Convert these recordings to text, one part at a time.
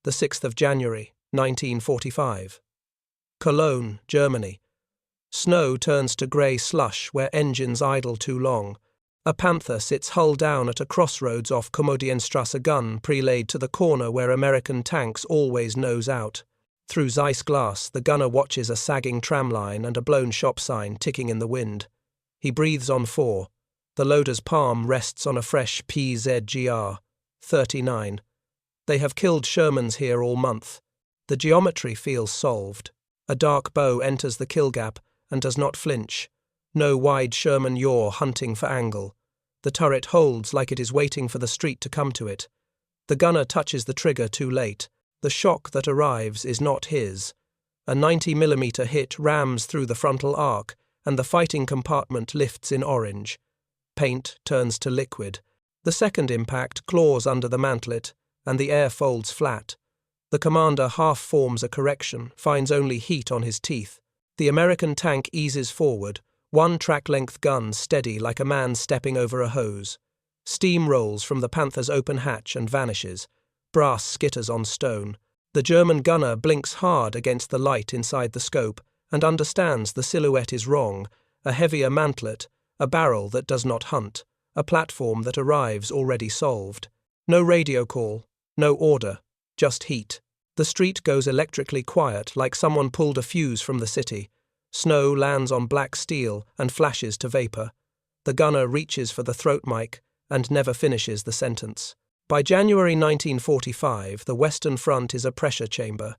the 6th of January, 1945. Cologne, Germany. Snow turns to grey slush where engines idle too long. A Panther sits hull down at a crossroads off Komödienstrasse, gun prelayed to the corner where American tanks always nose out. Through Zeiss glass, the gunner watches a sagging tramline and a blown shop sign ticking in the wind. He breathes on 4. The loader's palm rests on a fresh PZGR. 39. They have killed Shermans here all month. The geometry feels solved. A dark bow enters the kill gap and does not flinch. No wide Sherman yaw hunting for angle. The turret holds like it is waiting for the street to come to it. The gunner touches the trigger too late. The shock that arrives is not his. A 90mm hit rams through the frontal arc, and the fighting compartment lifts in orange. Paint turns to liquid. The second impact claws under the mantlet, and the air folds flat. The commander half forms a correction, finds only heat on his teeth. The American tank eases forward, one track-length gun steady like a man stepping over a hose. Steam rolls from the Panther's open hatch and vanishes. Brass skitters on stone. The German gunner blinks hard against the light inside the scope and understands the silhouette is wrong. A heavier mantlet, a barrel that does not hunt, a platform that arrives already solved. No radio call, no order, just heat. The street goes electrically quiet like someone pulled a fuse from the city. Snow lands on black steel and flashes to vapor. The gunner reaches for the throat mic and never finishes the sentence. By January 1945, the Western Front is a pressure chamber.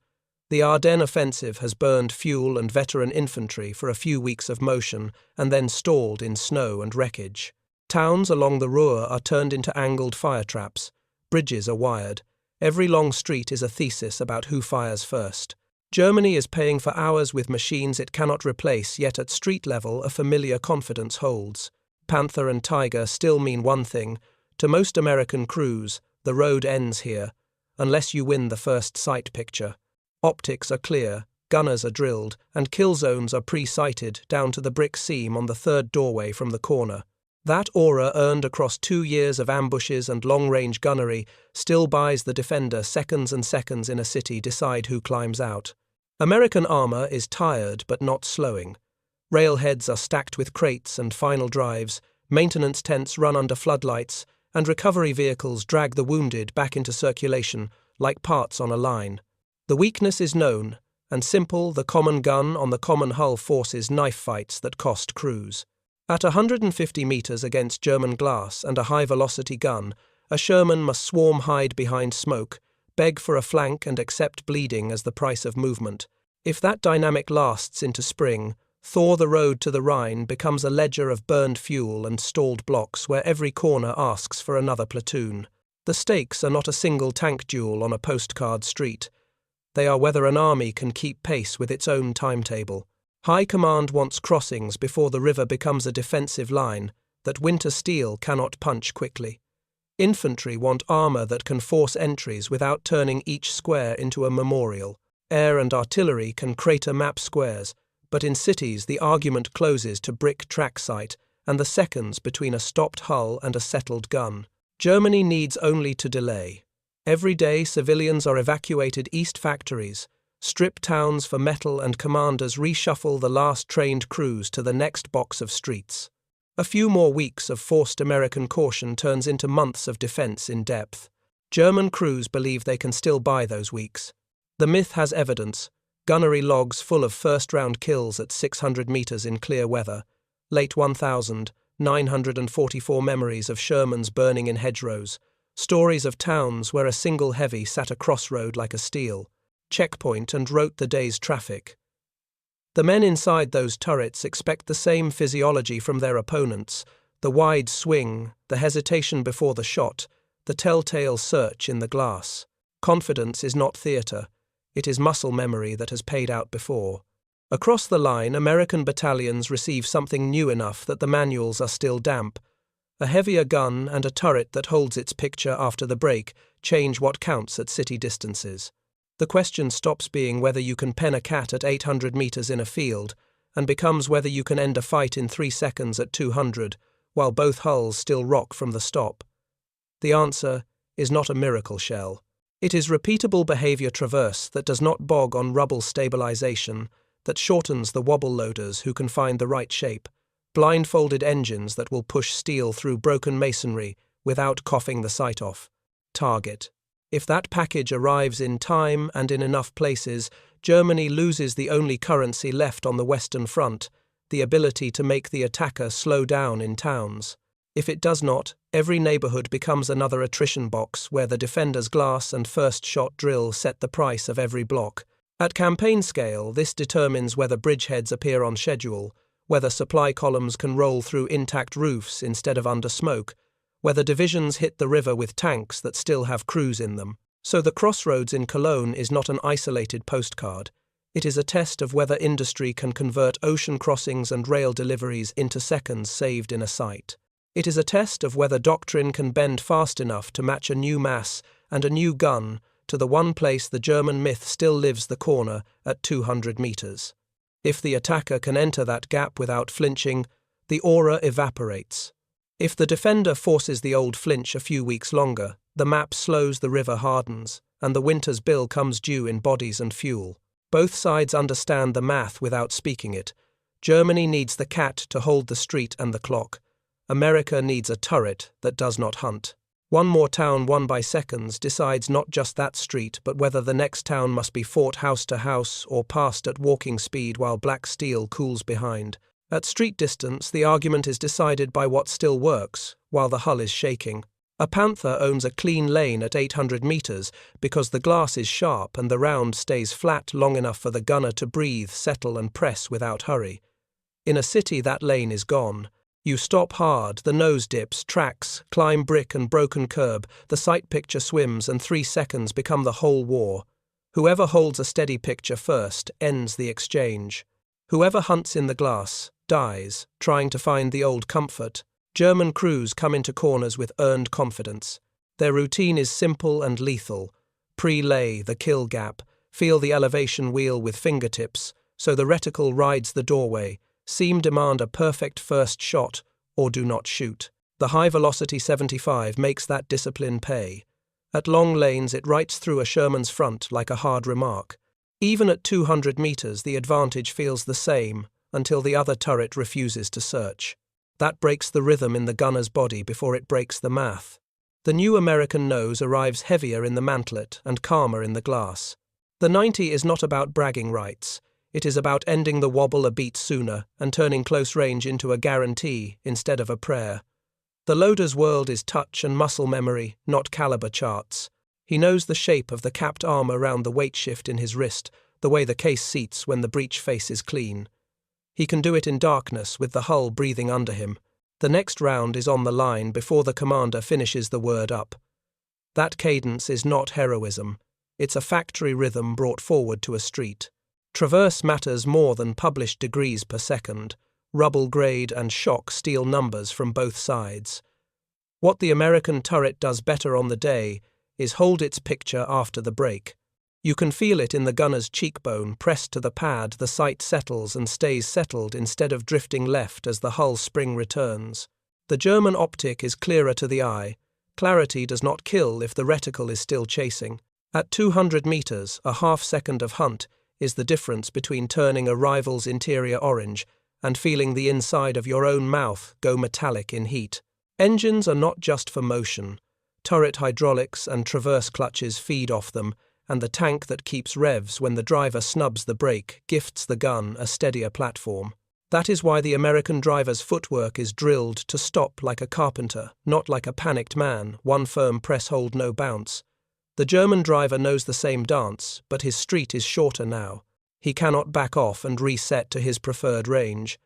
The Ardennes offensive has burned fuel and veteran infantry for a few weeks of motion and then stalled in snow and wreckage. Towns along the Ruhr are turned into angled fire traps. Bridges are wired. Every long street is a thesis about who fires first. Germany is paying for hours with machines it cannot replace, yet at street level a familiar confidence holds. Panther and Tiger still mean one thing. To most American crews, the road ends here, unless you win the first sight picture. Optics are clear, gunners are drilled, and kill zones are pre-sighted down to the brick seam on the third doorway from the corner. That aura earned across 2 years of ambushes and long-range gunnery still buys the defender seconds and seconds in a city decide who climbs out. American armor is tired but not slowing. Railheads are stacked with crates and final drives, maintenance tents run under floodlights, and recovery vehicles drag the wounded back into circulation like parts on a line. The weakness is known, and simple, the common gun on the common hull forces knife fights that cost crews. At 150 meters against German glass and a high-velocity gun, a Sherman must swarm hide behind smoke, beg for a flank and accept bleeding as the price of movement. If that dynamic lasts into spring, Thor the road to the Rhine becomes a ledger of burned fuel and stalled blocks where every corner asks for another platoon. The stakes are not a single tank duel on a postcard street. They are whether an army can keep pace with its own timetable. High Command wants crossings before the river becomes a defensive line that winter steel cannot punch quickly. Infantry want armor that can force entries without turning each square into a memorial. Air and artillery can crater map squares, but in cities the argument closes to brick track site and the seconds between a stopped hull and a settled gun. Germany needs only to delay. Every day civilians are evacuated east factories, strip towns for metal, and commanders reshuffle the last trained crews to the next box of streets. A few more weeks of forced American caution turns into months of defense in depth. German crews believe they can still buy those weeks. The myth has evidence. Gunnery logs full of first-round kills at 600 meters in clear weather. Late 1000, 944 memories of Shermans burning in hedgerows. Stories of towns where a single heavy sat a crossroad like a steel. Checkpoint and wrote the day's traffic. The men inside those turrets expect the same physiology from their opponents, the wide swing, the hesitation before the shot, the telltale search in the glass. Confidence is not theatre. It is muscle memory that has paid out before. Across the line, American battalions receive something new enough that the manuals are still damp. A heavier gun and a turret that holds its picture after the break change what counts at city distances. The question stops being whether you can pen a cat at 800 meters in a field and becomes whether you can end a fight in 3 seconds at 200, while both hulls still rock from the stop. The answer is not a miracle shell. It is repeatable behavior traverse that does not bog on rubble stabilization, that shortens the wobble loaders who can find the right shape, blindfolded engines that will push steel through broken masonry without coughing the sight off. Target. If that package arrives in time and in enough places, Germany loses the only currency left on the Western Front, the ability to make the attacker slow down in towns. If it does not, every neighborhood becomes another attrition box where the defender's glass and first shot drill set the price of every block. At campaign scale, this determines whether bridgeheads appear on schedule, whether supply columns can roll through intact roofs instead of under smoke, whether divisions hit the river with tanks that still have crews in them. So the crossroads in Cologne is not an isolated postcard. It is a test of whether industry can convert ocean crossings and rail deliveries into seconds saved in a site. It is a test of whether doctrine can bend fast enough to match a new mass and a new gun to the one place the German myth still lives the corner at 200 meters. If the attacker can enter that gap without flinching, the aura evaporates. If the defender forces the old flinch a few weeks longer, the map slows, the river hardens, and the winter's bill comes due in bodies and fuel. Both sides understand the math without speaking it. Germany needs the cat to hold the street and the clock. America needs a turret that does not hunt. One more town won by seconds decides not just that street, but whether the next town must be fought house to house or passed at walking speed while black steel cools behind. At street distance, the argument is decided by what still works, while the hull is shaking. A Panther owns a clean lane at 800 meters because the glass is sharp and the round stays flat long enough for the gunner to breathe, settle and press without hurry. In a city, that lane is gone. You stop hard, the nose dips, tracks, climb brick and broken curb, the sight picture swims and 3 seconds become the whole war. Whoever holds a steady picture first ends the exchange. Whoever hunts in the glass dies, trying to find the old comfort. German crews come into corners with earned confidence. Their routine is simple and lethal. Pre-lay the kill gap, feel the elevation wheel with fingertips, so the reticle rides the doorway. Seam demand a perfect first shot, or do not shoot. The high-velocity 75 makes that discipline pay. At long lanes, it writes through a Sherman's front like a hard remark. Even at 200 meters, the advantage feels the same until the other turret refuses to search. That breaks the rhythm in the gunner's body before it breaks the math. The new American nose arrives heavier in the mantlet and calmer in the glass. The 90 is not about bragging rights. It is about ending the wobble a beat sooner and turning close range into a guarantee instead of a prayer. The loader's world is touch and muscle memory, not caliber charts. He knows the shape of the capped arm around the weight shift in his wrist, the way the case seats when the breech face is clean. He can do it in darkness with the hull breathing under him. The next round is on the line before the commander finishes the word up. That cadence is not heroism. It's a factory rhythm brought forward to a street. Traverse matters more than published degrees per second. Rubble grade and shock steal numbers from both sides. What the American turret does better on the day is hold its picture after the break. You can feel it in the gunner's cheekbone pressed to the pad. The sight settles and stays settled instead of drifting left as the hull spring returns. The German optic is clearer to the eye. Clarity does not kill if the reticle is still chasing. At 200 meters, a half second of hunt is the difference between turning a rival's interior orange and feeling the inside of your own mouth go metallic in heat. Engines are not just for motion. Turret hydraulics and traverse clutches feed off them, and the tank that keeps revs when the driver snubs the brake gifts the gun a steadier platform. That is why the American driver's footwork is drilled to stop like a carpenter, not like a panicked man, one firm press hold no bounce. The German driver knows the same dance, but his street is shorter now. He cannot back off and reset to his preferred range.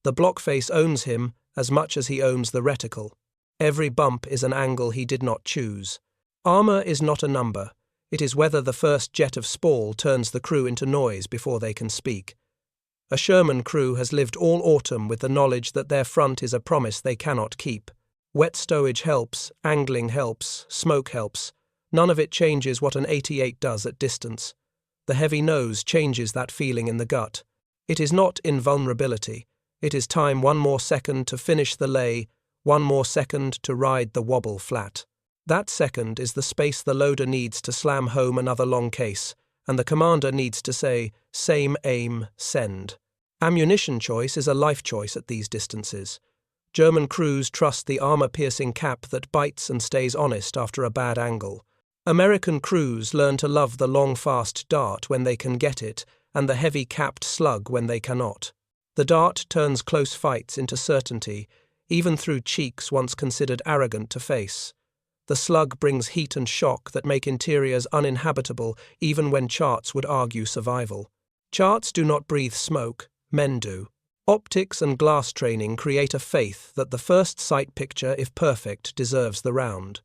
The block face owns him as much as he owns the reticle. Every bump is an angle he did not choose. Armor is not a number. It is whether the first jet of spall turns the crew into noise before they can speak. A Sherman crew has lived all autumn with the knowledge that their front is a promise they cannot keep. Wet stowage helps, angling helps, smoke helps. None of it changes what an 88 does at distance. The heavy nose changes that feeling in the gut. It is not invulnerability. It is time, one more second to finish the lay, one more second to ride the wobble flat. That second is the space the loader needs to slam home another long case, and the commander needs to say, "Same aim, send." Ammunition choice is a life choice at these distances. German crews trust the armor-piercing cap that bites and stays honest after a bad angle. American crews learn to love the long, fast dart when they can get it, and the heavy capped slug when they cannot. The dart turns close fights into certainty, even through cheeks once considered arrogant to face. The slug brings heat and shock that make interiors uninhabitable even when charts would argue survival. Charts do not breathe smoke, men do. Optics and glass training create a faith that the first sight picture, if perfect, deserves the round.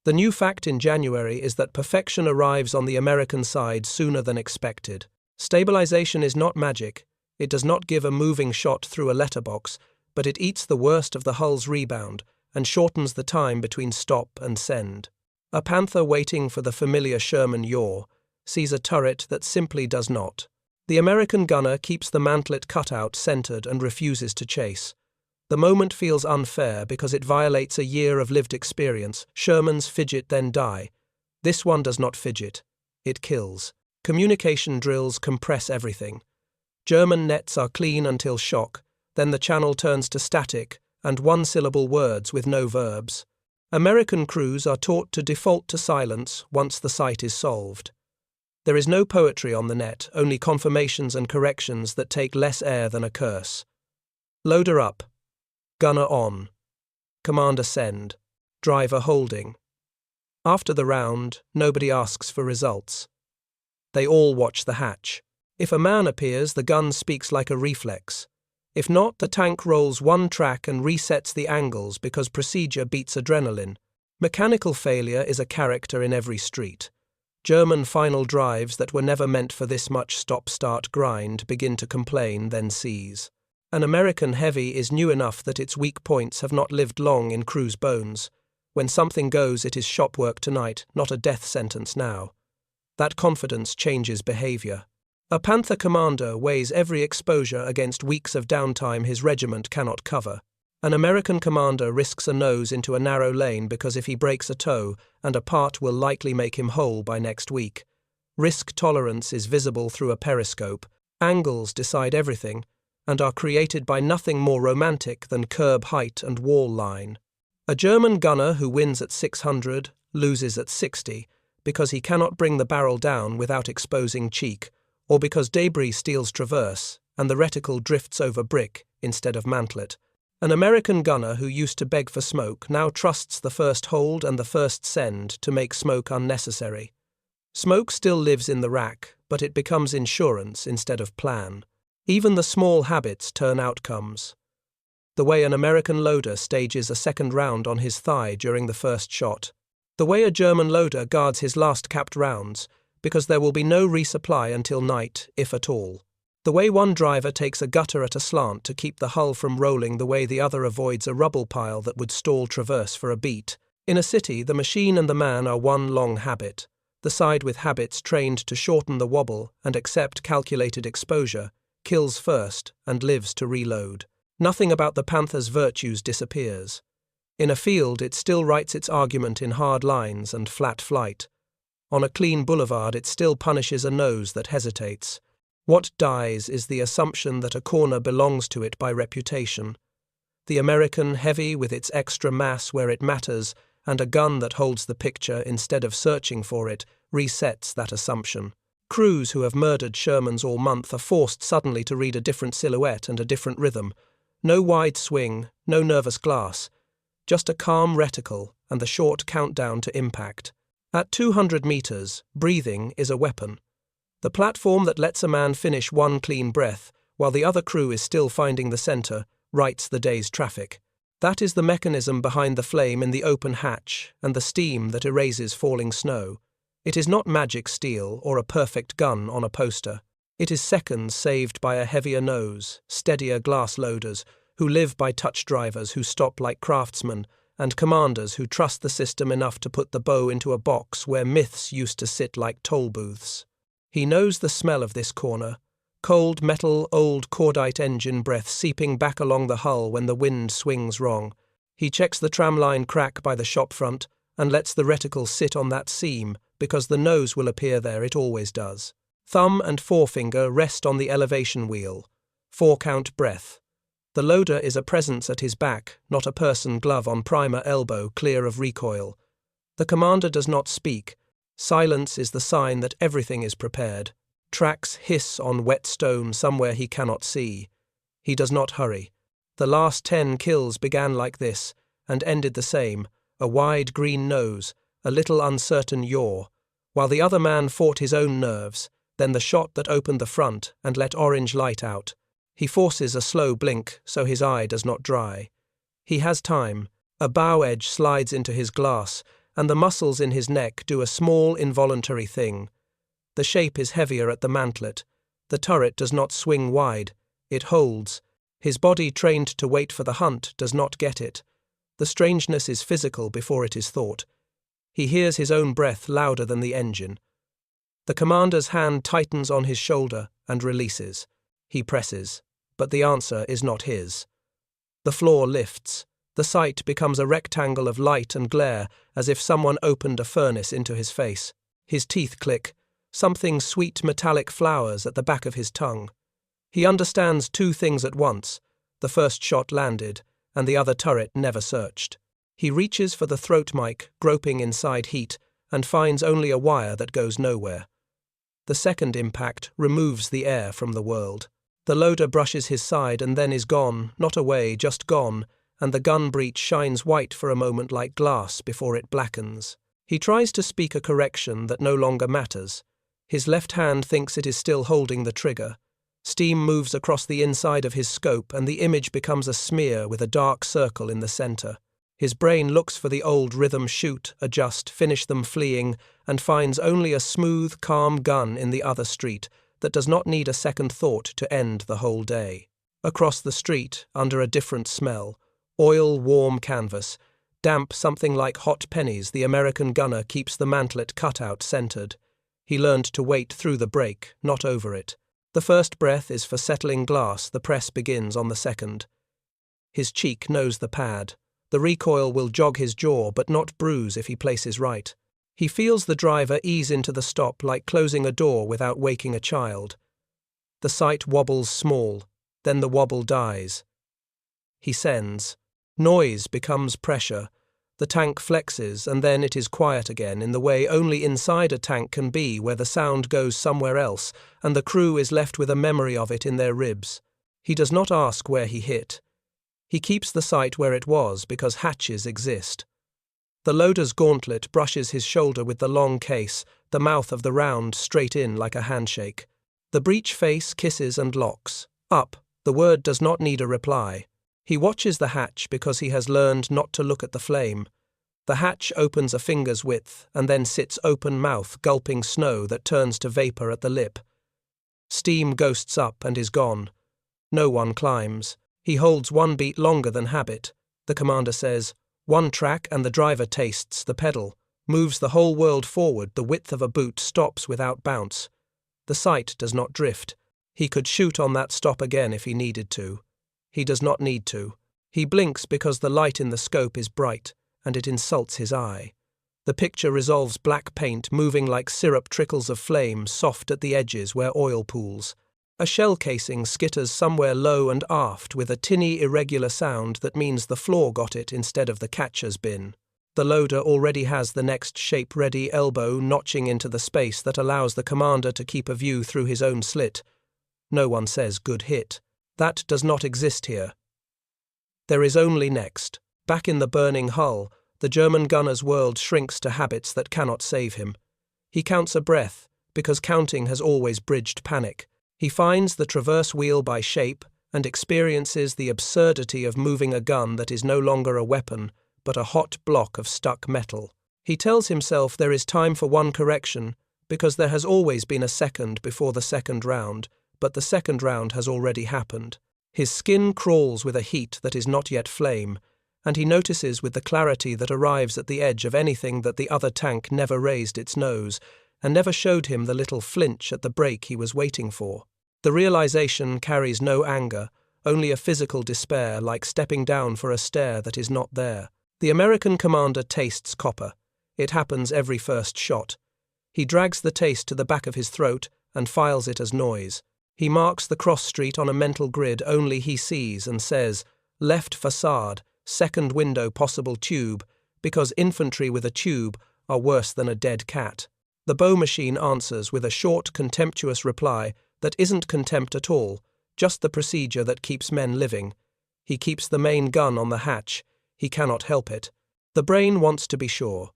The new fact in January is that perfection arrives on the American side sooner than expected. Stabilization is not magic. It does not give a moving shot through a letterbox, but it eats the worst of the hull's rebound and shortens the time between stop and send. A Panther waiting for the familiar Sherman yaw sees a turret that simply does not. The American gunner keeps the mantlet cutout centered and refuses to chase. The moment feels unfair because it violates a year of lived experience. Shermans fidget then die. This one does not fidget. It kills. Communication drills compress everything. German nets are clean until shock, then the channel turns to static and one-syllable words with no verbs. American crews are taught to default to silence once the sight is solved. There is no poetry on the net, only confirmations and corrections that take less air than a curse. Loader up. Gunner on. Commander send. Driver holding. After the round, nobody asks for results. They all watch the hatch. If a man appears, the gun speaks like a reflex. If not, the tank rolls one track and resets the angles because procedure beats adrenaline. Mechanical failure is a character in every street. German final drives that were never meant for this much stop-start grind begin to complain, then seize. An American heavy is new enough that its weak points have not lived long in crew's bones. When something goes, it is shop work tonight, not a death sentence now. That confidence changes behavior. A Panther commander weighs every exposure against weeks of downtime his regiment cannot cover. An American commander risks a nose into a narrow lane because if he breaks a toe, and a part will likely make him whole by next week. Risk tolerance is visible through a periscope. Angles decide everything, and are created by nothing more romantic than curb height and wall line. A German gunner who wins at 600 loses at 60 because he cannot bring the barrel down without exposing cheek, or because debris steals traverse and the reticle drifts over brick instead of mantlet. An American gunner who used to beg for smoke now trusts the first hold and the first send to make smoke unnecessary. Smoke still lives in the rack, but it becomes insurance instead of plan. Even the small habits turn outcomes. The way an American loader stages a second round on his thigh during the first shot. The way a German loader guards his last capped rounds, because there will be no resupply until night, if at all. The way one driver takes a gutter at a slant to keep the hull from rolling the way the other avoids a rubble pile that would stall traverse for a beat. In a city, the machine and the man are one long habit. The side with habits trained to shorten the wobble and accept calculated exposure kills first and lives to reload. Nothing about the Panther's virtues disappears. In a field, it still writes its argument in hard lines and flat flight. On a clean boulevard, it still punishes a nose that hesitates. What dies is the assumption that a corner belongs to it by reputation. The American heavy with its extra mass where it matters and a gun that holds the picture instead of searching for it resets that assumption. Crews who have murdered Shermans all month are forced suddenly to read a different silhouette and a different rhythm. No wide swing, no nervous glass. Just a calm reticle and the short countdown to impact. At 200 meters, breathing is a weapon. The platform that lets a man finish one clean breath, while the other crew is still finding the center, writes the day's traffic. That is the mechanism behind the flame in the open hatch and the steam that erases falling snow. It is not magic steel or a perfect gun on a poster. It is seconds saved by a heavier nose, steadier glass loaders, who live by touch drivers who stop like craftsmen, and commanders who trust the system enough to put the bow into a box where myths used to sit like toll booths. He knows the smell of this corner. Cold metal, old cordite engine breath seeping back along the hull when the wind swings wrong. He checks the tramline crack by the shop front, and lets the reticle sit on that seam because the nose will appear there, it always does. Thumb and forefinger rest on the elevation wheel. 4-count breath. The loader is a presence at his back, not a person, glove on primer elbow, clear of recoil. The commander does not speak. Silence is the sign that everything is prepared. Tracks hiss on wet stone somewhere he cannot see. He does not hurry. The last 10 kills began like this, and ended the same, a wide green nose, a little uncertain yaw, while the other man fought his own nerves, then the shot that opened the front and let orange light out. He forces a slow blink so his eye does not dry. He has time. A bow edge slides into his glass, and the muscles in his neck do a small involuntary thing. The shape is heavier at the mantlet. The turret does not swing wide. It holds. His body, trained to wait for the hunt, does not get it. The strangeness is physical before it is thought. He hears his own breath louder than the engine. The commander's hand tightens on his shoulder and releases. He presses, but the answer is not his. The floor lifts. The sight becomes a rectangle of light and glare, as if someone opened a furnace into his face. His teeth click. Something sweet metallic flowers at the back of his tongue. He understands 2 things at once. The first shot landed, and the other turret never searched. He reaches for the throat mic, groping inside heat, and finds only a wire that goes nowhere. The second impact removes the air from the world. The loader brushes his side and then is gone, not away, just gone, and the gun breech shines white for a moment like glass before it blackens. He tries to speak a correction that no longer matters. His left hand thinks it is still holding the trigger. Steam moves across the inside of his scope and the image becomes a smear with a dark circle in the center. His brain looks for the old rhythm, shoot, adjust, finish them fleeing, and finds only a smooth, calm gun in the other street that does not need a second thought to end the whole day. Across the street, under a different smell, oil, warm canvas, damp something like hot pennies, the American gunner keeps the mantlet cutout centered. He learned to wait through the break, not over it. The first breath is for settling glass, the press begins on the second. His cheek knows the pad. The recoil will jog his jaw but not bruise if he places right. He feels the driver ease into the stop like closing a door without waking a child. The sight wobbles small, then the wobble dies. He sends. Noise becomes pressure. The tank flexes and then it is quiet again in the way only inside a tank can be, where the sound goes somewhere else and the crew is left with a memory of it in their ribs. He does not ask where he hit. He keeps the sight where it was because hatches exist. The loader's gauntlet brushes his shoulder with the long case, the mouth of the round straight in like a handshake. The breech face kisses and locks. Up. The word does not need a reply. He watches the hatch because he has learned not to look at the flame. The hatch opens a finger's width and then sits open mouth, gulping snow that turns to vapor at the lip. Steam ghosts up and is gone. No one climbs. He holds 1 beat longer than habit. The commander says, 1 track, and the driver tastes the pedal, moves the whole world forward, the width of a boot, stops without bounce. The sight does not drift. He could shoot on that stop again if he needed to. He does not need to. He blinks because the light in the scope is bright, and it insults his eye. The picture resolves black paint moving like syrup, trickles of flame, soft at the edges where oil pools. A shell casing skitters somewhere low and aft with a tinny, irregular sound that means the floor got it instead of the catcher's bin. The loader already has the next shape ready, elbow notching into the space that allows the commander to keep a view through his own slit. No one says good hit. That does not exist here. There is only next. Back in the burning hull, the German gunner's world shrinks to habits that cannot save him. He counts a breath, because counting has always bridged panic. He finds the traverse wheel by shape and experiences the absurdity of moving a gun that is no longer a weapon, but a hot block of stuck metal. He tells himself there is time for 1 correction, because there has always been a second before the second round, but the second round has already happened. His skin crawls with a heat that is not yet flame, and he notices with the clarity that arrives at the edge of anything that the other tank never raised its nose, and never showed him the little flinch at the break he was waiting for. The realization carries no anger, only a physical despair, like stepping down for a stair that is not there. The American commander tastes copper. It happens every first shot. He drags the taste to the back of his throat and files it as noise. He marks the cross street on a mental grid only he sees and says, left facade, second window possible tube, because infantry with a tube are worse than a dead cat. The bow machine answers with a short, contemptuous reply that isn't contempt at all, just the procedure that keeps men living. He keeps the main gun on the hatch. He cannot help it. The brain wants to be sure.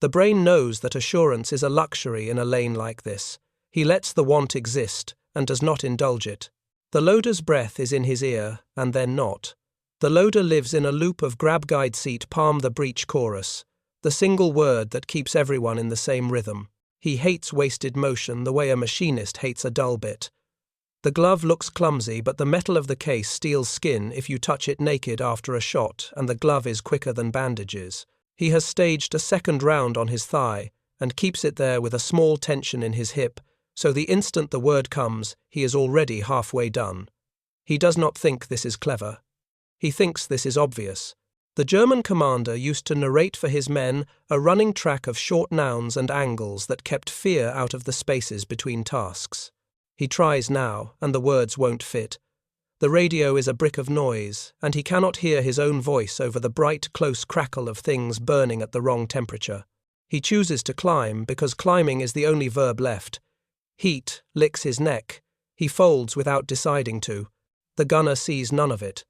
The brain knows that assurance is a luxury in a lane like this. He lets the want exist and does not indulge it. The loader's breath is in his ear, and then not. The loader lives in a loop of grab guide seat palm the breech chorus, the single word that keeps everyone in the same rhythm. He hates wasted motion the way a machinist hates a dull bit. The glove looks clumsy, but the metal of the case steals skin if you touch it naked after a shot, and the glove is quicker than bandages. He has staged a second round on his thigh, and keeps it there with a small tension in his hip, so the instant the word comes, he is already halfway done. He does not think this is clever. He thinks this is obvious. The German commander used to narrate for his men a running track of short nouns and angles that kept fear out of the spaces between tasks. He tries now, and the words won't fit. The radio is a brick of noise, and he cannot hear his own voice over the bright, close crackle of things burning at the wrong temperature. He chooses to climb because climbing is the only verb left. Heat licks his neck. He folds without deciding to. The gunner sees none of it.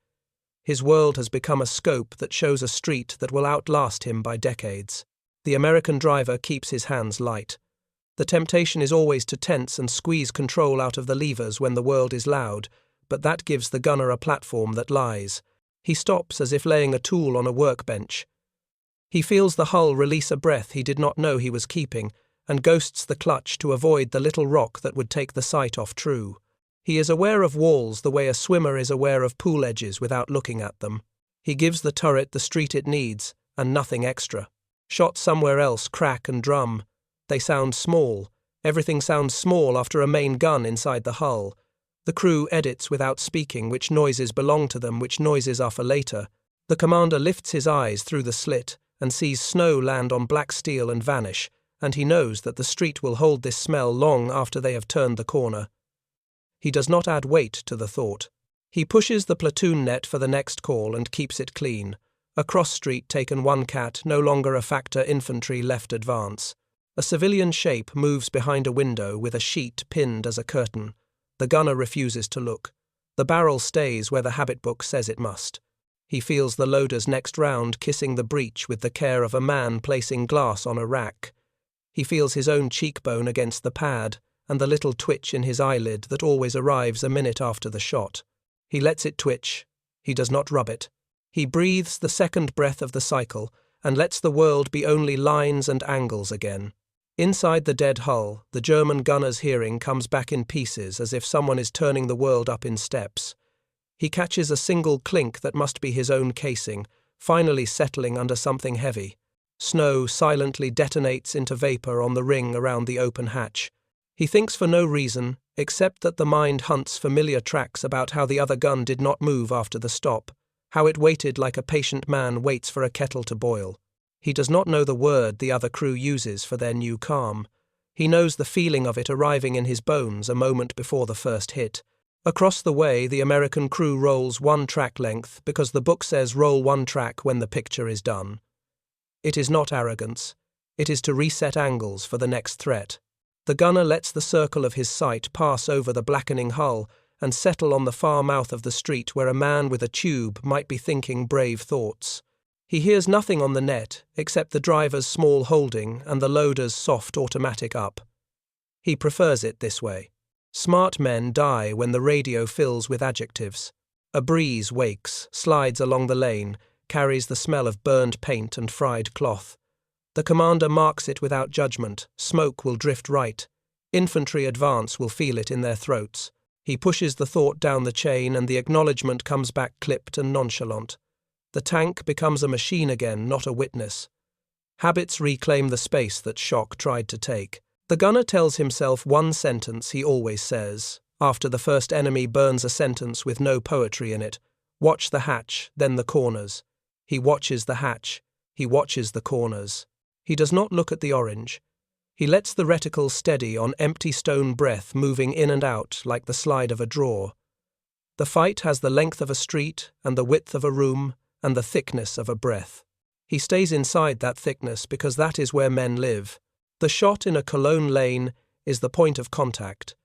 His world has become a scope that shows a street that will outlast him by decades. The American driver keeps his hands light. The temptation is always to tense and squeeze control out of the levers when the world is loud, but that gives the gunner a platform that lies. He stops as if laying a tool on a workbench. He feels the hull release a breath he did not know he was keeping, and ghosts the clutch to avoid the little rock that would take the sight off true. He is aware of walls the way a swimmer is aware of pool edges without looking at them. He gives the turret the street it needs, and nothing extra. Shots somewhere else crack and drum. They sound small. Everything sounds small after a main gun inside the hull. The crew edits without speaking which noises belong to them, which noises are for later. The commander lifts his eyes through the slit and sees snow land on black steel and vanish, and he knows that the street will hold this smell long after they have turned the corner. He does not add weight to the thought. He pushes the platoon net for the next call and keeps it clean. A cross street taken one cat, no longer a factor, infantry left advance. A civilian shape moves behind a window with a sheet pinned as a curtain. The gunner refuses to look. The barrel stays where the habit book says it must. He feels the loader's next round kissing the breech with the care of a man placing glass on a rack. He feels his own cheekbone against the pad, and the little twitch in his eyelid that always arrives a minute after the shot. He lets it twitch. He does not rub it. He breathes the second breath of the cycle and lets the world be only lines and angles again. Inside the dead hull, the German gunner's hearing comes back in pieces as if someone is turning the world up in steps. He catches a single clink that must be his own casing, finally settling under something heavy. Snow silently detonates into vapor on the ring around the open hatch. He thinks for no reason, except that the mind hunts familiar tracks about how the other gun did not move after the stop, how it waited like a patient man waits for a kettle to boil. He does not know the word the other crew uses for their new calm. He knows the feeling of it arriving in his bones a moment before the first hit. Across the way, the American crew rolls one track length because the book says roll one track when the picture is done. It is not arrogance. It is to reset angles for the next threat. The gunner lets the circle of his sight pass over the blackening hull and settle on the far mouth of the street where a man with a tube might be thinking brave thoughts. He hears nothing on the net except the driver's small holding and the loader's soft automatic up. He prefers it this way. Smart men die when the radio fills with adjectives. A breeze wakes, slides along the lane, carries the smell of burned paint and fried cloth. The commander marks it without judgment. Smoke will drift right. Infantry advance will feel it in their throats. He pushes the thought down the chain and the acknowledgement comes back clipped and nonchalant. The tank becomes a machine again, not a witness. Habits reclaim the space that shock tried to take. The gunner tells himself one sentence he always says, after the first enemy burns a sentence with no poetry in it. Watch the hatch, then the corners. He watches the hatch. He watches the corners. He does not look at the orange. He lets the reticle steady on empty stone breath moving in and out like the slide of a drawer. The fight has the length of a street and the width of a room and the thickness of a breath. He stays inside that thickness because that is where men live. The shot in a Cologne lane is the point of contact.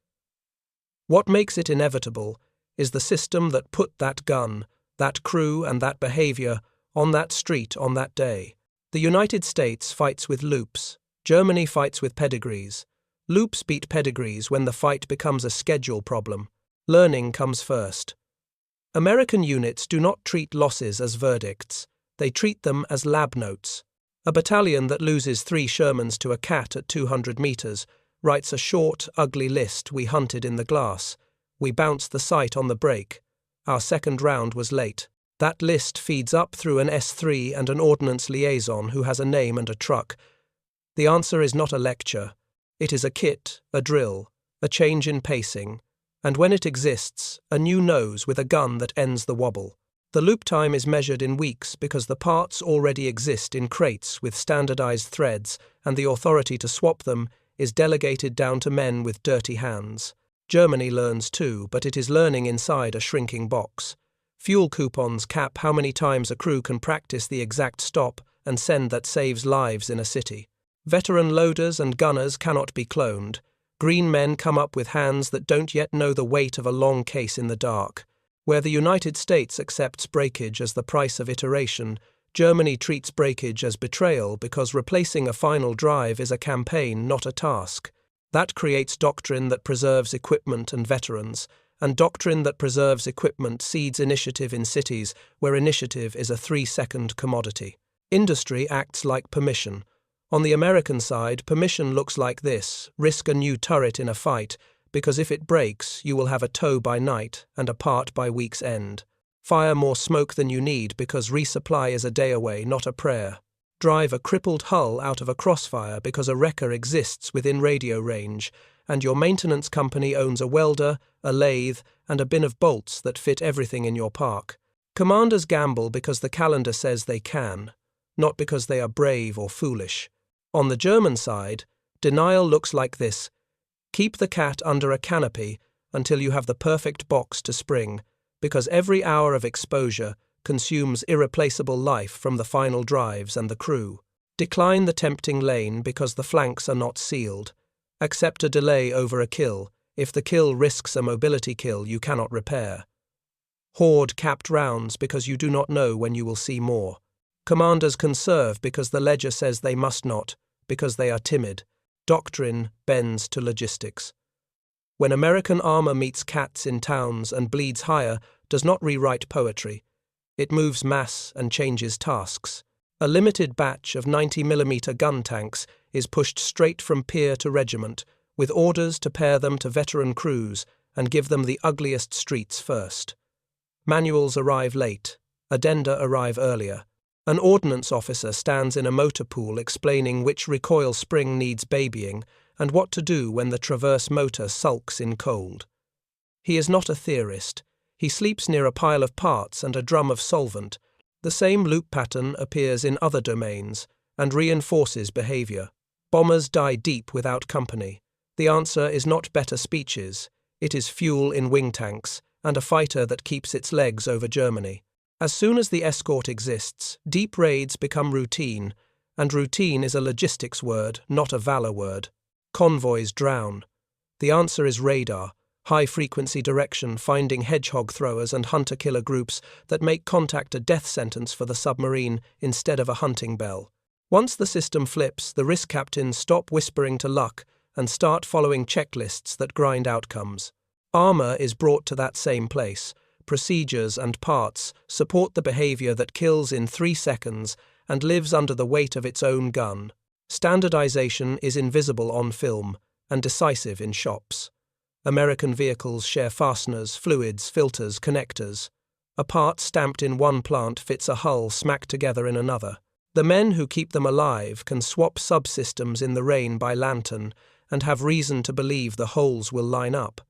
What makes it inevitable is the system that put that gun, that crew and that behavior on that street on that day. The United States fights with loops. Germany fights with pedigrees. Loops beat pedigrees when the fight becomes a schedule problem. Learning comes first. American units do not treat losses as verdicts. They treat them as lab notes. A battalion that loses 3 Shermans to a cat at 200 meters writes a short, ugly list: we hunted in the glass. We bounced the sight on the break. Our second round was late. That list feeds up through an S3 and an ordnance liaison who has a name and a truck. The answer is not a lecture. It is a kit, a drill, a change in pacing, and when it exists, a new nose with a gun that ends the wobble. The loop time is measured in weeks because the parts already exist in crates with standardized threads, and the authority to swap them is delegated down to men with dirty hands. Germany learns too, but it is learning inside a shrinking box. Fuel coupons cap how many times a crew can practice the exact stop and send that saves lives in a city. Veteran loaders and gunners cannot be cloned. Green men come up with hands that don't yet know the weight of a long case in the dark. Where the United States accepts breakage as the price of iteration, Germany treats breakage as betrayal because replacing a final drive is a campaign, not a task. That creates doctrine that preserves equipment and veterans, and doctrine that preserves equipment seeds initiative in cities where initiative is a 3-second commodity. Industry acts like permission. On the American side, permission looks like this: risk a new turret in a fight, because if it breaks, you will have a tow by night and a part by week's end. Fire more smoke than you need because resupply is a day away, not a prayer. Drive a crippled hull out of a crossfire because a wrecker exists within radio range, and your maintenance company owns a welder, a lathe, and a bin of bolts that fit everything in your park. Commanders gamble because the calendar says they can, not because they are brave or foolish. On the German side, denial looks like this: keep the cat under a canopy until you have the perfect box to spring, because every hour of exposure consumes irreplaceable life from the final drives and the crew. Decline the tempting lane because the flanks are not sealed. Accept a delay over a kill if the kill risks a mobility kill you cannot repair. Hoard capped rounds because you do not know when you will see more. Commanders conserve because the ledger says they must not, because they are timid. Doctrine bends to logistics. When American armor meets cats in towns and bleeds higher, does not rewrite poetry. It moves mass and changes tasks. A limited batch of 90mm gun tanks is pushed straight from pier to regiment, with orders to pair them to veteran crews and give them the ugliest streets first. Manuals arrive late. Addenda arrive earlier. An ordnance officer stands in a motor pool explaining which recoil spring needs babying and what to do when the traverse motor sulks in cold. He is not a theorist. He sleeps near a pile of parts and a drum of solvent. The same loop pattern appears in other domains and reinforces behavior. Bombers die deep without company. The answer is not better speeches. It is fuel in wing tanks and a fighter that keeps its legs over Germany. As soon as the escort exists, deep raids become routine, and routine is a logistics word, not a valor word. Convoys drown. The answer is radar, high-frequency direction finding hedgehog throwers and hunter-killer groups that make contact a death sentence for the submarine instead of a hunting bell. Once the system flips, the risk captains stop whispering to luck and start following checklists that grind outcomes. Armor is brought to that same place. Procedures and parts support the behavior that kills in 3 seconds and lives under the weight of its own gun. Standardization is invisible on film and decisive in shops. American vehicles share fasteners, fluids, filters, connectors. A part stamped in one plant fits a hull smacked together in another. The men who keep them alive can swap subsystems in the rain by lantern and have reason to believe the holes will line up.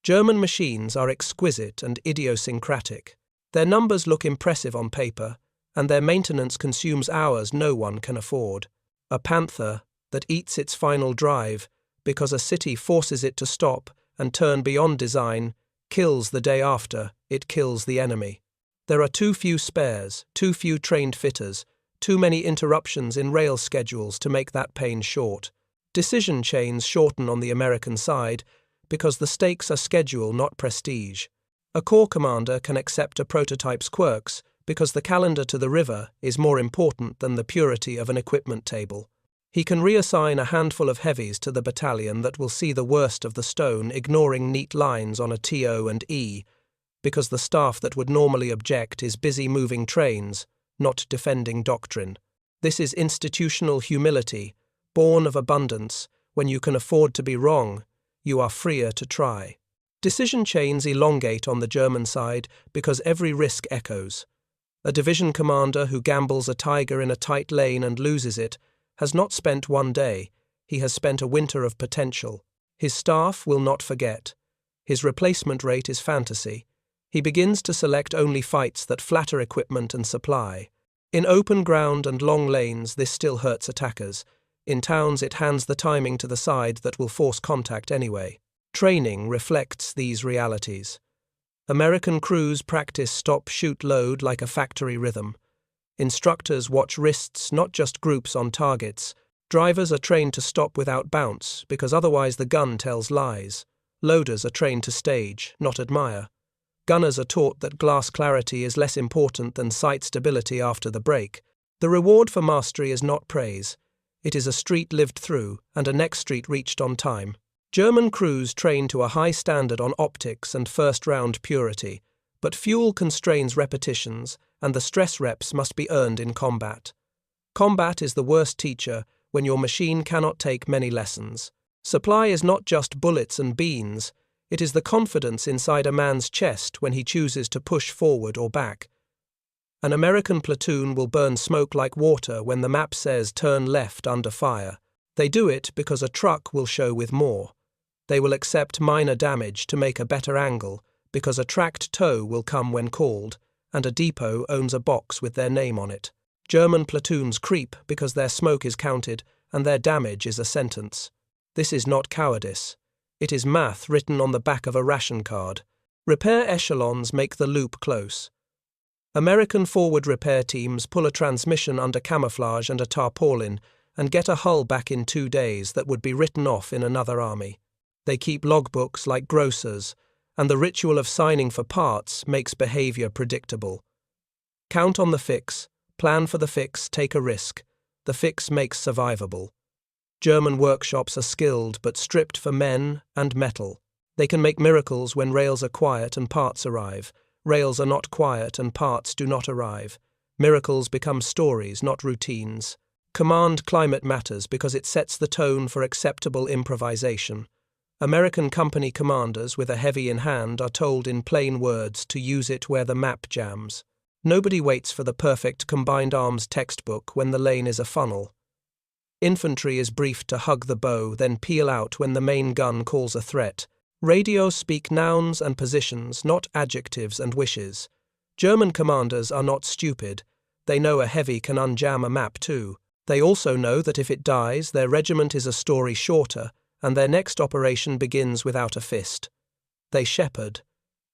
German machines are exquisite and idiosyncratic. Their numbers look impressive on paper, and their maintenance consumes hours no one can afford. a Panther that eats its final drive because a city forces it to stop and turn beyond design, kills the day after it kills the enemy. There are too few spares, too few trained fitters, too many interruptions in rail schedules to make that pain short. Decision chains shorten on the American side because the stakes are schedule, not prestige. A corps commander can accept a prototype's quirks because the calendar to the river is more important than the purity of an equipment table. He can reassign a handful of heavies to the battalion that will see the worst of the stone, ignoring neat lines on a TO and E, because the staff that would normally object is busy moving trains, not defending doctrine. This is institutional humility, born of abundance. When you can afford to be wrong, you are freer to try. Decision chains elongate on the German side because every risk echoes. A division commander who gambles a tiger in a tight lane and loses it has not spent one day, he has spent a winter of potential. His staff will not forget. His replacement rate is fantasy. He begins to select only fights that flatter equipment and supply. In open ground and long lanes, this still hurts attackers. In towns, it hands the timing to the side that will force contact anyway. Training reflects these realities. American crews practice stop-shoot-load like a factory rhythm. Instructors watch wrists, not just groups on targets. Drivers are trained to stop without bounce, because otherwise the gun tells lies. Loaders are trained to stage, not admire. Gunners are taught that glass clarity is less important than sight stability after the break. The reward for mastery is not praise. It is a street lived through and a next street reached on time. German crews train to a high standard on optics and first-round purity, but fuel constrains repetitions, and the stress reps must be earned in combat. Combat is the worst teacher when your machine cannot take many lessons. Supply is not just bullets and beans, it is the confidence inside a man's chest when he chooses to push forward or back. An American platoon will burn smoke like water when the map says turn left under fire. They do it because a truck will show with more. They will accept minor damage to make a better angle because a tracked tow will come when called, and a depot owns a box with their name on it. German platoons creep because their smoke is counted and their damage is a sentence. This is not cowardice. It is math written on the back of a ration card. Repair echelons make the loop close. American forward repair teams pull a transmission under camouflage and a tarpaulin and get a hull back in 2 days that would be written off in another army. They keep logbooks like grocers, and the ritual of signing for parts makes behavior predictable. Count on the fix, plan for the fix, take a risk. The fix makes survivable. German workshops are skilled but stripped for men and metal. They can make miracles when rails are quiet and parts arrive. Rails are not quiet and parts do not arrive. Miracles become stories, not routines. Command climate matters because it sets the tone for acceptable improvisation. American company commanders with a heavy in hand are told in plain words to use it where the map jams. Nobody waits for the perfect combined arms textbook when the lane is a funnel. Infantry is briefed to hug the bow, then peel out when the main gun calls a threat. Radios speak nouns and positions, not adjectives and wishes. German commanders are not stupid. They know a heavy can unjam a map too. They also know that if it dies, their regiment is a story shorter, and their next operation begins without a fist. They shepherd.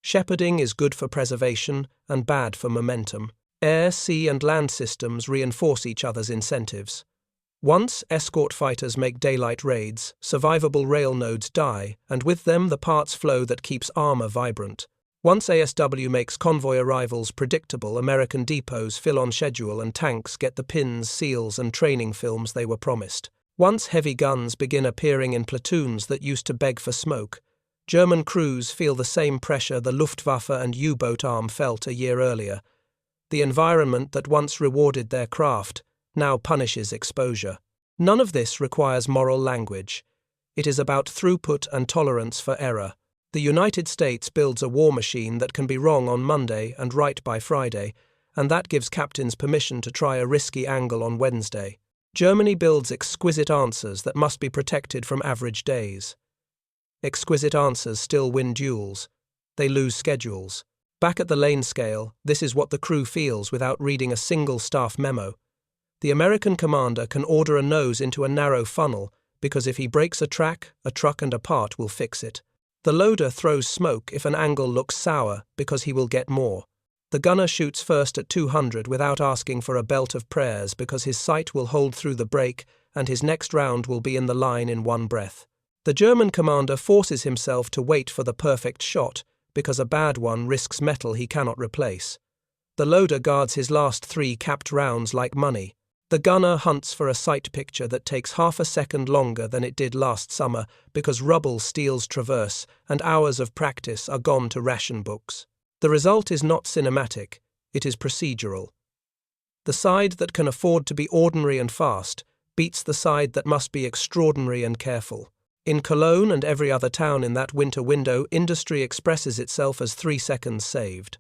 Shepherding is good for preservation and bad for momentum. Air, sea and land systems reinforce each other's incentives. Once escort fighters make daylight raids, survivable rail nodes die, and with them the parts flow that keeps armor vibrant. Once ASW makes convoy arrivals predictable, American depots fill on schedule and tanks get the pins, seals and training films they were promised. Once heavy guns begin appearing in platoons that used to beg for smoke, German crews feel the same pressure the Luftwaffe and U-boat arm felt a year earlier. The environment that once rewarded their craft now punishes exposure. None of this requires moral language. It is about throughput and tolerance for error. The United States builds a war machine that can be wrong on Monday and right by Friday, and that gives captains permission to try a risky angle on Wednesday. Germany builds exquisite answers that must be protected from average days. Exquisite answers still win duels. They lose schedules. Back at the lane scale, this is what the crew feels without reading a single staff memo. The American commander can order a nose into a narrow funnel because if he breaks a track, a truck and a part will fix it. The loader throws smoke if an angle looks sour because he will get more. The gunner shoots first at 200 without asking for a belt of prayers because his sight will hold through the break and his next round will be in the line in one breath. The German commander forces himself to wait for the perfect shot because a bad one risks metal he cannot replace. The loader guards his last 3 capped rounds like money. The gunner hunts for a sight picture that takes half a second longer than it did last summer because rubble steals traverse and hours of practice are gone to ration books. The result is not cinematic, it is procedural. The side that can afford to be ordinary and fast beats the side that must be extraordinary and careful. In Cologne and every other town in that winter window, industry expresses itself as 3 seconds saved.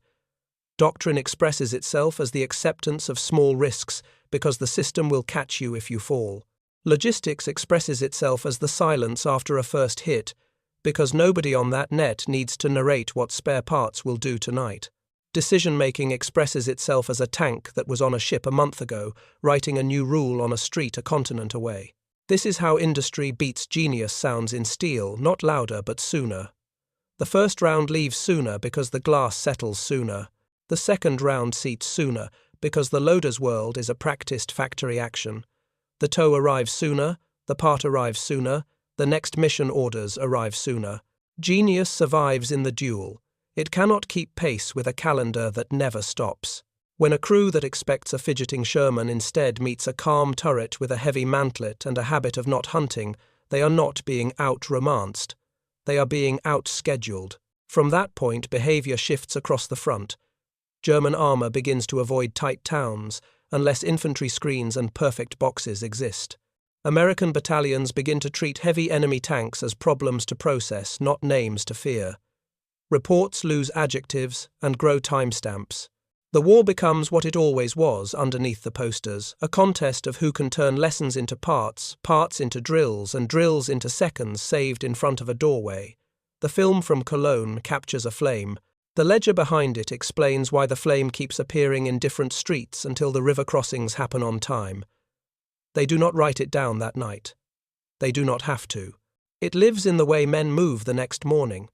Doctrine expresses itself as the acceptance of small risks because the system will catch you if you fall. Logistics expresses itself as the silence after a first hit because nobody on that net needs to narrate what spare parts will do tonight. Decision-making expresses itself as a tank that was on a ship a month ago, writing a new rule on a street a continent away. This is how industry beats genius sounds in steel, not louder but sooner. The first round leaves sooner because the glass settles sooner. The second round seats sooner because the loader's world is a practiced factory action. The tow arrives sooner, the part arrives sooner, the next mission orders arrive sooner. Genius survives in the duel. It cannot keep pace with a calendar that never stops. When a crew that expects a fidgeting Sherman instead meets a calm turret with a heavy mantlet and a habit of not hunting, they are not being out-romanced. They are being out-scheduled. From that point, behavior shifts across the front. German armor begins to avoid tight towns unless infantry screens and perfect boxes exist. American battalions begin to treat heavy enemy tanks as problems to process, not names to fear. Reports lose adjectives and grow timestamps. The war becomes what it always was underneath the posters, a contest of who can turn lessons into parts, parts into drills, and drills into seconds saved in front of a doorway. The film from Cologne captures a flame. The ledger behind it explains why the flame keeps appearing in different streets until the river crossings happen on time. They do not write it down that night. They do not have to. It lives in the way men move the next morning.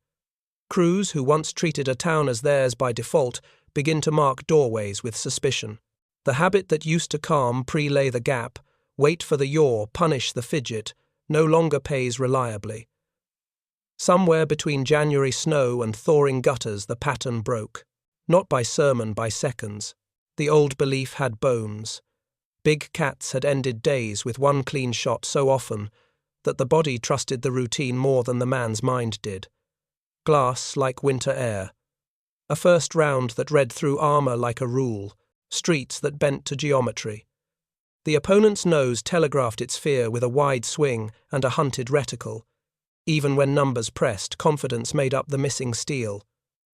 Crews who once treated a town as theirs by default begin to mark doorways with suspicion. The habit that used to calm, pre-lay the gap, wait for the yaw, punish the fidget, no longer pays reliably. Somewhere between January snow and thawing gutters the pattern broke. Not by sermon, by seconds. The old belief had bones. Big cats had ended days with one clean shot so often that the body trusted the routine more than the man's mind did. Glass like winter air. A first round that read through armor like a rule. Streets that bent to geometry. The opponent's nose telegraphed its fear with a wide swing and a hunted reticle. Even when numbers pressed, confidence made up the missing steel.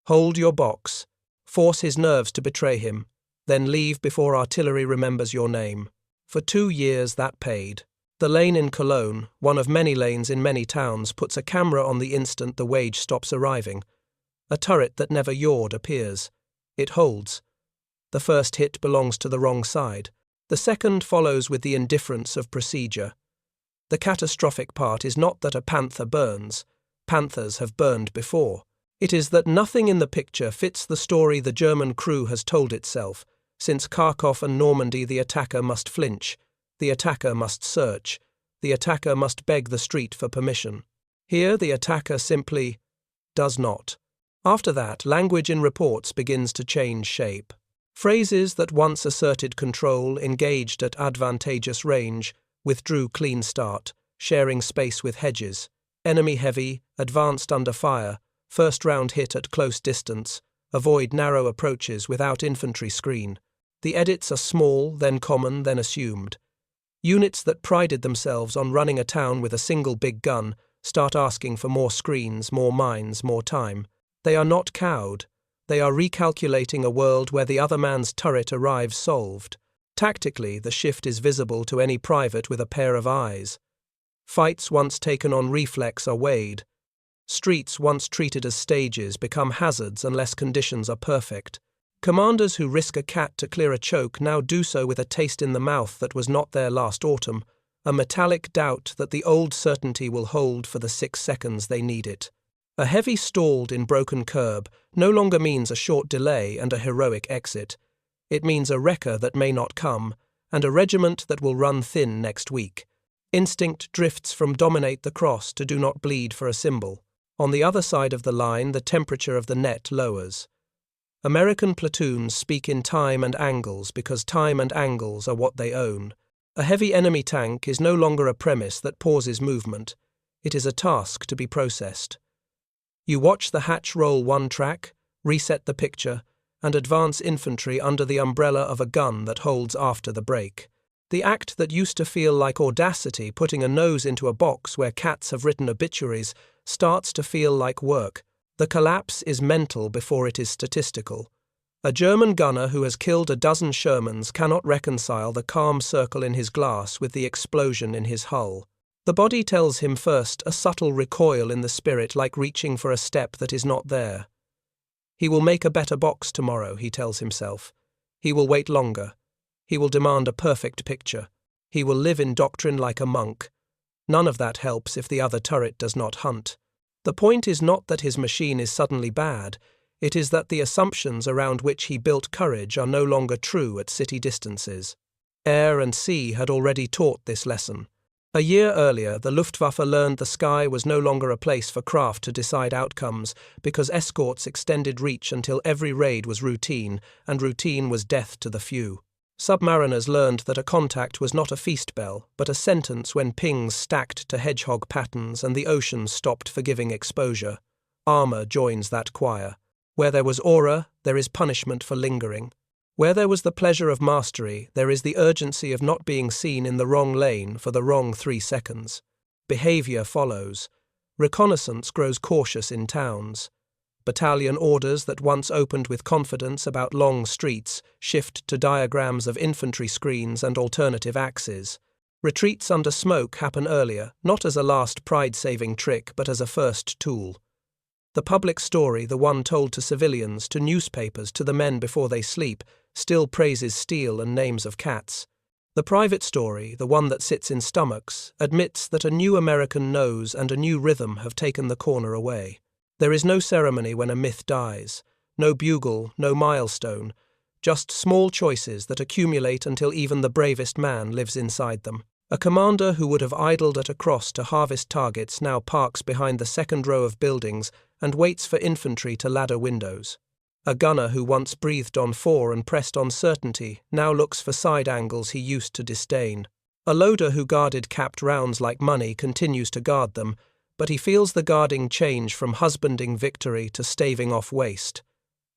Hold your box. Force his nerves to betray him. Then leave before artillery remembers your name. For 2 years that paid. The lane in Cologne, one of many lanes in many towns, puts a camera on the instant the wage stops arriving. A turret that never yawed appears. It holds. The first hit belongs to the wrong side. The second follows with the indifference of procedure. The catastrophic part is not that a Panther burns. Panthers have burned before. It is that nothing in the picture fits the story the German crew has told itself. Since Kharkov and Normandy, the attacker must flinch. The attacker must search. The attacker must beg the street for permission. Here, the attacker simply does not. After that, language in reports begins to change shape. Phrases that once asserted control, engaged at advantageous range, withdrew clean start, sharing space with hedges, enemy heavy, advanced under fire, first round hit at close distance, avoid narrow approaches without infantry screen. The edits are small, then common, then assumed. Units that prided themselves on running a town with a single big gun start asking for more screens, more mines, more time. They are not cowed. They are recalculating a world where the other man's turret arrives solved. Tactically, the shift is visible to any private with a pair of eyes. Fights once taken on reflex are weighed. Streets once treated as stages become hazards unless conditions are perfect. Commanders who risk a cat to clear a choke now do so with a taste in the mouth that was not there last autumn, a metallic doubt that the old certainty will hold for the 6 seconds they need it. A heavy stalled in broken curb no longer means a short delay and a heroic exit. It means a wrecker that may not come, and a regiment that will run thin next week. Instinct drifts from dominate the cross to do not bleed for a symbol. On the other side of the line, the temperature of the net lowers. American platoons speak in time and angles because time and angles are what they own. A heavy enemy tank is no longer a premise that pauses movement. It is a task to be processed. You watch the hatch roll one track, reset the picture, and advance infantry under the umbrella of a gun that holds after the break. The act that used to feel like audacity, putting a nose into a box where cats have written obituaries, starts to feel like work. The collapse is mental before it is statistical. A German gunner who has killed a dozen Shermans cannot reconcile the calm circle in his glass with the explosion in his hull. The body tells him first a subtle recoil in the spirit, like reaching for a step that is not there. He will make a better box tomorrow, he tells himself. He will wait longer. He will demand a perfect picture. He will live in doctrine like a monk. None of that helps if the other turret does not hunt. The point is not that his machine is suddenly bad, it is that the assumptions around which he built courage are no longer true at city distances. Air and sea had already taught this lesson. A year earlier, the Luftwaffe learned the sky was no longer a place for craft to decide outcomes because escorts extended reach until every raid was routine, and routine was death to the few. Submariners learned that a contact was not a feast bell, but a sentence when pings stacked to hedgehog patterns and the ocean stopped forgiving exposure. Armor joins that choir. Where there was aura, there is punishment for lingering. Where there was the pleasure of mastery, there is the urgency of not being seen in the wrong lane for the wrong 3 seconds. Behavior follows. Reconnaissance grows cautious in towns. Battalion orders that once opened with confidence about long streets shift to diagrams of infantry screens and alternative axes. Retreats under smoke happen earlier, not as a last pride-saving trick, but as a first tool. The public story, the one told to civilians, to newspapers, to the men before they sleep, still praises steel and names of cats. The private story, the one that sits in stomachs, admits that a new American nose and a new rhythm have taken the corner away. There is no ceremony when a myth dies, no bugle, no milestone, just small choices that accumulate until even the bravest man lives inside them. A commander who would have idled at a cross to harvest targets now parks behind the second row of buildings and waits for infantry to ladder windows. A gunner who once breathed on 4 and pressed on certainty now looks for side angles he used to disdain. A loader who guarded capped rounds like money continues to guard them, but he feels the guarding change from husbanding victory to staving off waste.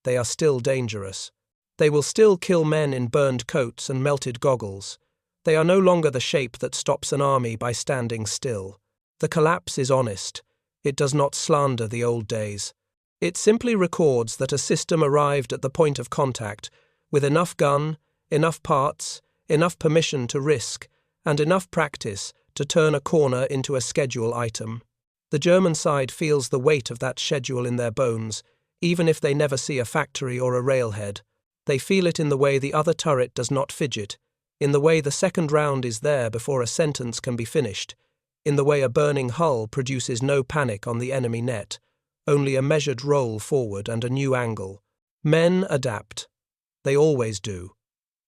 They are still dangerous. They will still kill men in burned coats and melted goggles. They are no longer the shape that stops an army by standing still. The collapse is honest. It does not slander the old days. It simply records that a system arrived at the point of contact with enough gun, enough parts, enough permission to risk, and enough practice to turn a corner into a schedule item. The German side feels the weight of that schedule in their bones, even if they never see a factory or a railhead. They feel it in the way the other turret does not fidget, in the way the second round is there before a sentence can be finished, in the way a burning hull produces no panic on the enemy net, only a measured roll forward and a new angle. Men adapt. They always do.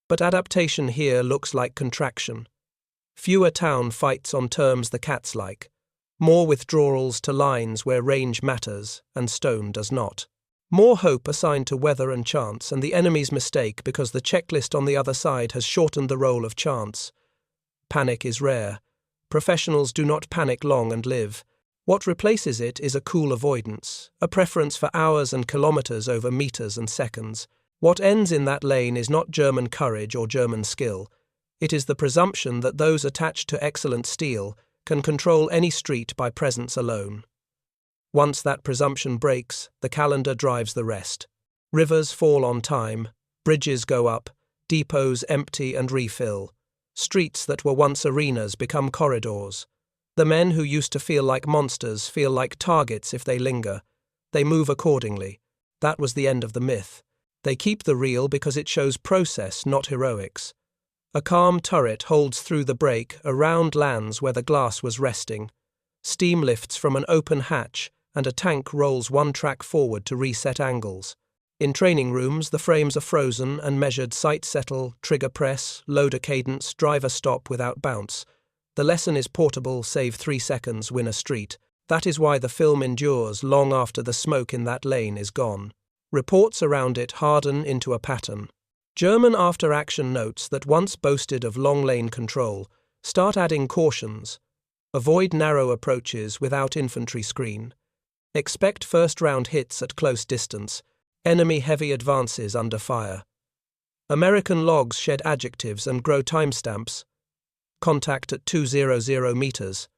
But adaptation here looks like contraction. Fewer town fights on terms the cats like. More withdrawals to lines where range matters and stone does not. More hope assigned to weather and chance and the enemy's mistake because the checklist on the other side has shortened the role of chance. Panic is rare. Professionals do not panic long and live. What replaces it is a cool avoidance, a preference for hours and kilometers over meters and seconds. What ends in that lane is not German courage or German skill. It is the presumption that those attached to excellent steel can control any street by presence alone. Once that presumption breaks, the calendar drives the rest. Rivers fall on time, bridges go up, depots empty and refill. Streets that were once arenas become corridors. The men who used to feel like monsters feel like targets if they linger. They move accordingly. That was the end of the myth. They keep the real because it shows process, not heroics. A calm turret holds through the break, around lands where the glass was resting. Steam lifts from an open hatch, and a tank rolls one track forward to reset angles. In training rooms, the frames are frozen and measured sight settle, trigger press, loader cadence, driver stop without bounce. The lesson is portable, save 3 seconds, win a street. That is why the film endures long after the smoke in that lane is gone. Reports around it harden into a pattern. German after-action notes that once boasted of long-lane control start adding cautions. Avoid narrow approaches without infantry screen. Expect first-round hits at close distance. Enemy heavy advances under fire. American logs shed adjectives and grow timestamps. Contact at 200 meters.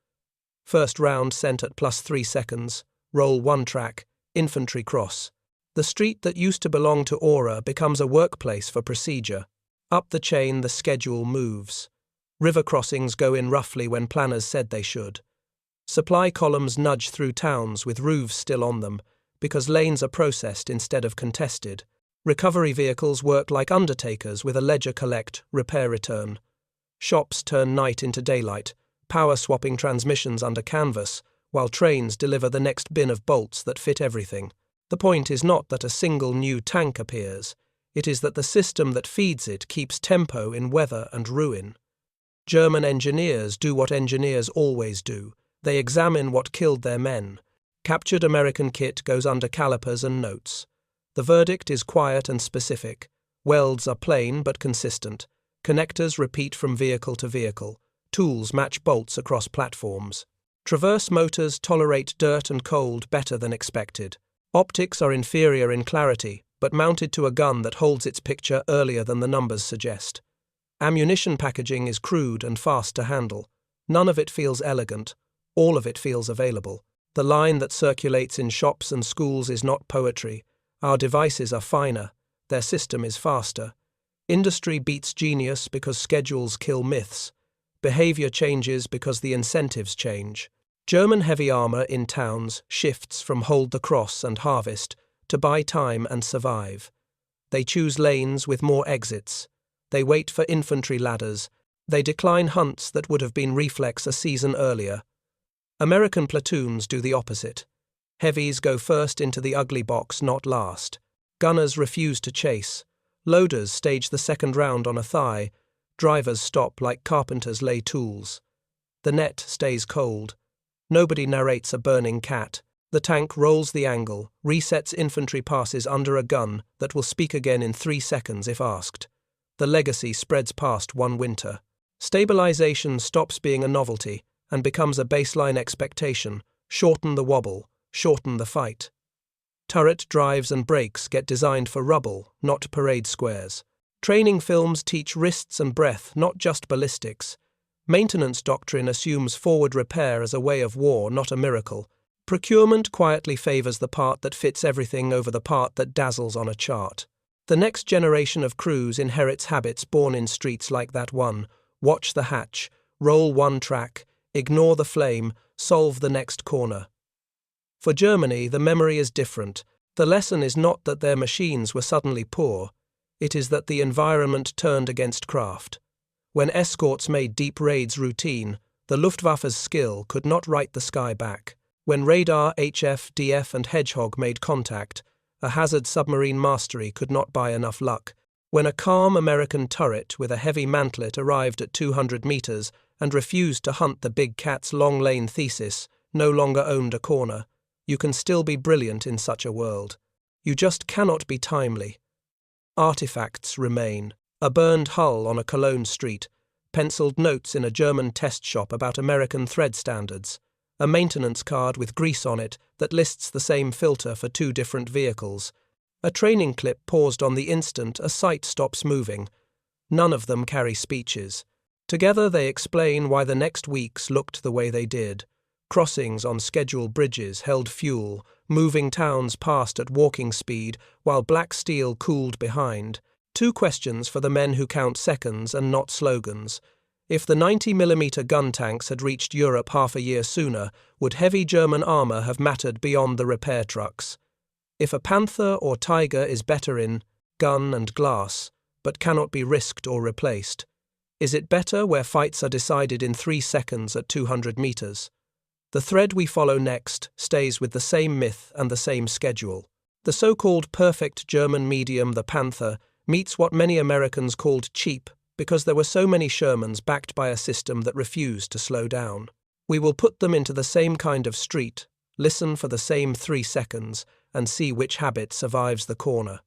First round sent at +3 seconds. Roll 1 track. Infantry cross. The street that used to belong to aura becomes a workplace for procedure. Up the chain the schedule moves. River crossings go in roughly when planners said they should. Supply columns nudge through towns with roofs still on them, because lanes are processed instead of contested. Recovery vehicles work like undertakers with a ledger collect, repair return. Shops turn night into daylight, power-swapping transmissions under canvas, while trains deliver the next bin of bolts that fit everything. The point is not that a single new tank appears, it is that the system that feeds it keeps tempo in weather and ruin. German engineers do what engineers always do. They examine what killed their men. Captured American kit goes under calipers and notes. The verdict is quiet and specific. Welds are plain but consistent. Connectors repeat from vehicle to vehicle. Tools match bolts across platforms. Traverse motors tolerate dirt and cold better than expected. Optics are inferior in clarity, but mounted to a gun that holds its picture earlier than the numbers suggest. Ammunition packaging is crude and fast to handle. None of it feels elegant. All of it feels available. The line that circulates in shops and schools is not poetry. Our devices are finer. Their system is faster. Industry beats genius because schedules kill myths. Behavior changes because the incentives change. German heavy armor in towns shifts from hold the cross and harvest to buy time and survive. They choose lanes with more exits. They wait for infantry ladders. They decline hunts that would have been reflex a season earlier. American platoons do the opposite. Heavies go first into the ugly box, not last. Gunners refuse to chase. Loaders stage the second round on a thigh. Drivers stop like carpenters lay tools. The net stays cold. Nobody narrates a burning cat. The tank rolls the angle, resets infantry passes under a gun that will speak again in 3 seconds if asked. The legacy spreads past one winter. Stabilization stops being a novelty and becomes a baseline expectation. Shorten the wobble, shorten the fight. Turret drives and brakes get designed for rubble, not parade squares. Training films teach wrists and breath, not just ballistics. Maintenance doctrine assumes forward repair as a way of war, not a miracle. Procurement quietly favors the part that fits everything over the part that dazzles on a chart. The next generation of crews inherits habits born in streets like that one. Watch the hatch, roll 1 track, ignore the flame, solve the next corner. For Germany, the memory is different. The lesson is not that their machines were suddenly poor. It is that the environment turned against craft. When escorts made deep raids routine, the Luftwaffe's skill could not write the sky back. When radar, HF, DF and Hedgehog made contact, a hazard submarine mastery could not buy enough luck. When a calm American turret with a heavy mantlet arrived at 200 meters and refused to hunt the big cat's long lane thesis, no longer owned a corner. You can still be brilliant in such a world. You just cannot be timely. Artifacts remain. A burned hull on a Cologne street, penciled notes in a German test shop about American thread standards, a maintenance card with grease on it that lists the same filter for 2 different vehicles, a training clip paused on the instant a sight stops moving. None of them carry speeches. Together they explain why the next weeks looked the way they did. Crossings on scheduled bridges held fuel, moving towns past at walking speed while black steel cooled behind. 2 questions for the men who count seconds and not slogans. If the 90mm gun tanks had reached Europe half a year sooner, would heavy German armour have mattered beyond the repair trucks? If a Panther or Tiger is better in gun and glass, but cannot be risked or replaced? Is it better where fights are decided in 3 seconds at 200 meters? The thread we follow next stays with the same myth and the same schedule. The so-called perfect German medium, the Panther, meets what many Americans called cheap because there were so many Shermans backed by a system that refused to slow down. We will put them into the same kind of street, listen for the same 3 seconds, and see which habit survives the corner.